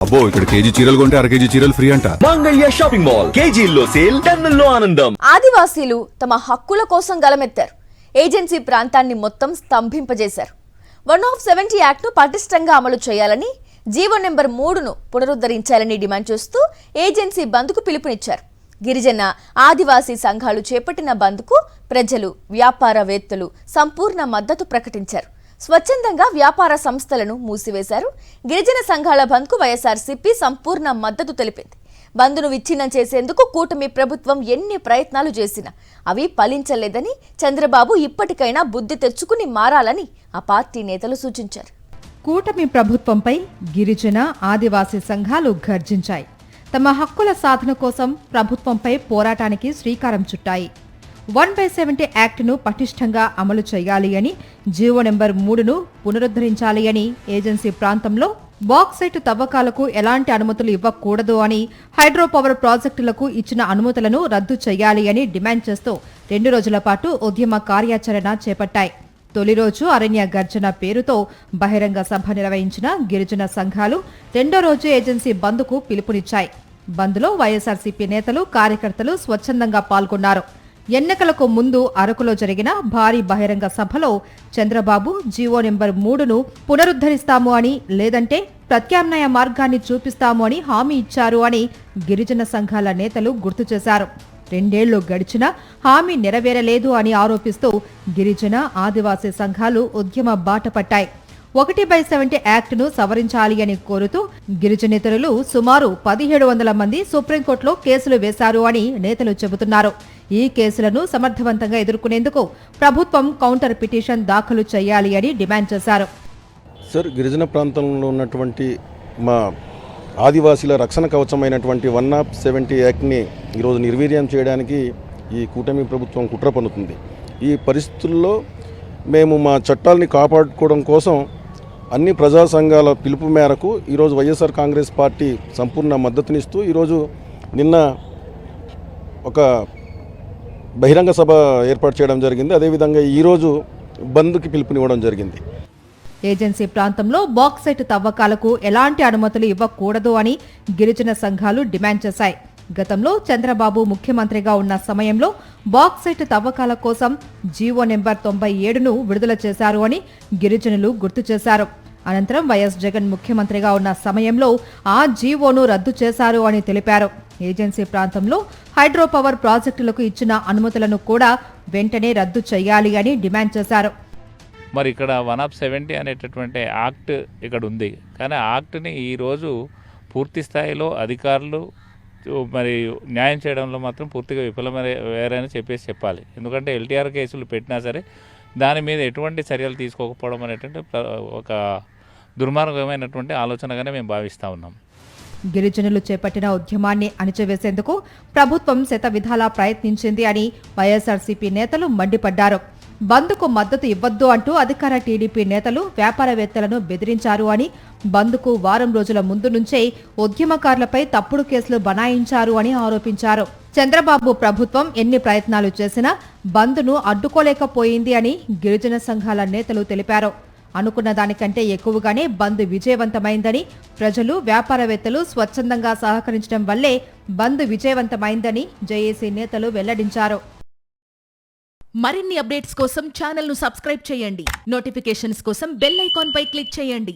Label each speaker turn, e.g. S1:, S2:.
S1: అబ్బో ఇక్కడ కేజీ చీరలు కొంటే అర కేజీ చీరలు ఫ్రీ అంట.
S2: మంగళ్య షాపింగ్ మాల్ కేజీల్లో సేల్, టన్నుల్లో ఆనందం.
S3: ఆదివాసీలు తమ హక్కుల కోసం గలమెత్తారు. ఏజెన్సీ ప్రాంతాన్ని మొత్తం స్తంభింపజేశారు. 170 యాక్ట్ను పటిష్టంగా అమలు చేయాలని, జీవో నెంబర్ 3ను పునరుద్ధరించాలని డిమాండ్ చేస్తూ ఏజెన్సీ బంద్కు పిలుపునిచ్చారు. గిరిజన ఆదివాసీ సంఘాలు చేపట్టిన బంద్కు ప్రజలు, వ్యాపారవేత్తలు సంపూర్ణ మద్దతు ప్రకటించారు. స్వచ్ఛందంగా వ్యాపార సంస్థలను మూసివేశారు. గిరిజన సంఘాల బంద్కు వైఎస్ఆర్సీపీ సంపూర్ణ మద్దతు తెలిపింది. బంద్ను విచ్ఛిన్నం చేసేందుకు కూటమి ప్రభుత్వం ఎన్ని ప్రయత్నాలు చేసినా అవి ఫలించలేదని, చంద్రబాబు ఇప్పటికైనా బుద్ధి తెచ్చుకుని మారాలని ఆ పార్టీ నేతలు సూచించారు.
S4: కూటమి ప్రభుత్వంపై గిరిజన ఆదివాసీ సంఘాలు గర్జించాయి. తమ హక్కుల సాధన కోసం ప్రభుత్వంపై పోరాటానికి శ్రీకారం చుట్టాయి. 1/70 యాక్ట్ను పటిష్టంగా అమలు చేయాలి అని, జీవో నెంబర్ 3ను పునరుద్ధరించాలి అని, ఏజెన్సీ ప్రాంతంలో బాక్సైట్ తవ్వకాలకు ఎలాంటి అనుమతులు ఇవ్వకూడదు అని, హైడ్రో పవర్ ప్రాజెక్టులకు ఇచ్చిన అనుమతులను రద్దు చేయాలి అని డిమాండ్ చేస్తూ 2 రోజుల పాటు ఉద్యమ కార్యాచరణ చేపట్టాయి. తొలి రోజు అరణ్య గర్జన పేరుతో బహిరంగ సభ నిర్వహించిన గిరిజన సంఘాలు 2వ రోజు ఏజెన్సీ బంద్కు పిలుపునిచ్చాయి. బంద్లో వైఎస్ఆర్సీపీ నేతలు, కార్యకర్తలు స్వచ్ఛందంగా పాల్గొన్నారు. ఎన్నికలకు ముందు అరకులో జరిగిన భారీ బహిరంగ సభలో చంద్రబాబు జీవో నెంబర్ 3ను పునరుద్ధరిస్తాము అని, లేదంటే ప్రత్యామ్నాయ మార్గాన్ని చూపిస్తాము అని హామీ ఇచ్చారు అని గిరిజన సంఘాల నేతలు గుర్తు చేశారు. 2 ఏళ్లు గడిచినా హామీ నెరవేరలేదు అని ఆరోపిస్తూ గిరిజన ఆదివాసీ సంఘాలు ఉద్యమ బాట పట్టాయి. 1/70 యాక్ట్ను సవరించాలి అని కోరుతూ గిరిజనేతరులు సుమారు 1700 మంది సుప్రీంకోర్టులో కేసులు వేశారు అని నేతలు చెబుతున్నారు. ఈ కేసులను సమర్థవంతంగా ఎదుర్కొనేందుకు ప్రభుత్వం కౌంటర్ పిటిషన్ దాఖలు చేయాలి అని డిమాండ్ చేశారు.
S5: సార్, గిరిజన ప్రాంతంలో ఉన్నటువంటి మా ఆదివాసీల రక్షణ కవచమైనటువంటి 170 యాక్ట్ని ఈరోజు నిర్వీర్యం చేయడానికి ఈ కూటమి ప్రభుత్వం కుట్ర పన్నుతుంది. ఈ పరిస్థితుల్లో మేము మా చట్టాలని కాపాడుకోవడం కోసం అన్ని ప్రజా సంఘాల పిలుపు మేరకు ఈరోజు వైఎస్ఆర్ కాంగ్రెస్ పార్టీ సంపూర్ణ మద్దతునిస్తూ ఈరోజు నిన్న ఒక బహిరంగ సభ ఏర్పాటు చేయడం జరిగింది. అదేవిధంగా ఈరోజు బంద్కి పిలుపునివ్వడం జరిగింది.
S4: ఏజెన్సీ ప్రాంతంలో బాక్సైట్ తవ్వకాలకు ఎలాంటి అనుమతులు ఇవ్వకూడదు అని గిరిజన సంఘాలు డిమాండ్ చేశాయి. గతంలో చంద్రబాబు ముఖ్యమంత్రిగా ఉన్న సమయంలో బాక్సైట్ తవ్వకాల కోసం జీవో నెంబర్ 97ను విడుదల చేశారు అని గిరిజనులు గుర్తు చేశారు. అనంతరం వైఎస్ జగన్ ముఖ్యమంత్రిగా ఉన్న సమయంలో ఆ జీవోను రద్దు చేశారు అని తెలిపారు. ఏజెన్సీ ప్రాంతంలో హైడ్రో పవర్ ప్రాజెక్టులకు ఇచ్చిన అనుమతులను కూడా వెంటనే రద్దు చేయాలి అని డిమాండ్ చేశారు.
S6: మరి ఇక్కడ 170 అనేటటువంటి యాక్ట్ ఇక్కడ ఉంది. కానీ ఆ యాక్ట్ని ఈరోజు పూర్తి స్థాయిలో అధికారులు మరి న్యాయం చేయడంలో మాత్రం పూర్తిగా విఫలమయ్యారని చెప్పాలి. ఎందుకంటే ఎల్టీఆర్ కేసులు పెట్టినా సరే దాని మీద ఎటువంటి చర్యలు తీసుకోకపోవడం అనేటువంటి ఒక దుర్మార్గమైనటువంటి ఆలోచనగానే మేము భావిస్తూ ఉన్నాం.
S4: గిరిజనులు చేపట్టిన ఉద్యమాన్ని అణిచివేసేందుకు ప్రభుత్వం శతవిధాలా ప్రయత్నించింది అని వైఎస్ఆర్సీపీ నేతలు మండిపడ్డారు. బంద్కు మద్దతు ఇవ్వద్దు అంటూ అధికార టీడీపీ నేతలు వ్యాపారవేత్తలను బెదిరించారు అని, బంద్కు వారం రోజుల ముందు నుంచే ఉద్యమకారులపై తప్పుడు కేసులు బనాయించారు అని ఆరోపించారు. చంద్రబాబు ప్రభుత్వం ఎన్ని ప్రయత్నాలు చేసినా బంద్ను అడ్డుకోలేకపోయింది అని గిరిజన సంఘాల నేతలు తెలిపారు. అనుకున్న దానికంటే ఎక్కువగానే బంద్ విజయవంతమైందని, ప్రజలు, వ్యాపారవేత్తలు స్వచ్ఛందంగా సహకరించడం వల్లే బంద్ విజయవంతమైందని జేఏసీ నేతలు వెల్లడించారు.
S7: మరిన్ని అప్డేట్స్ కోసం ఛానల్ను సబ్స్క్రైబ్ చేయండి. నోటిఫికేషన్స్ కోసం బెల్ ఐకాన్ పై క్లిక్ చేయండి.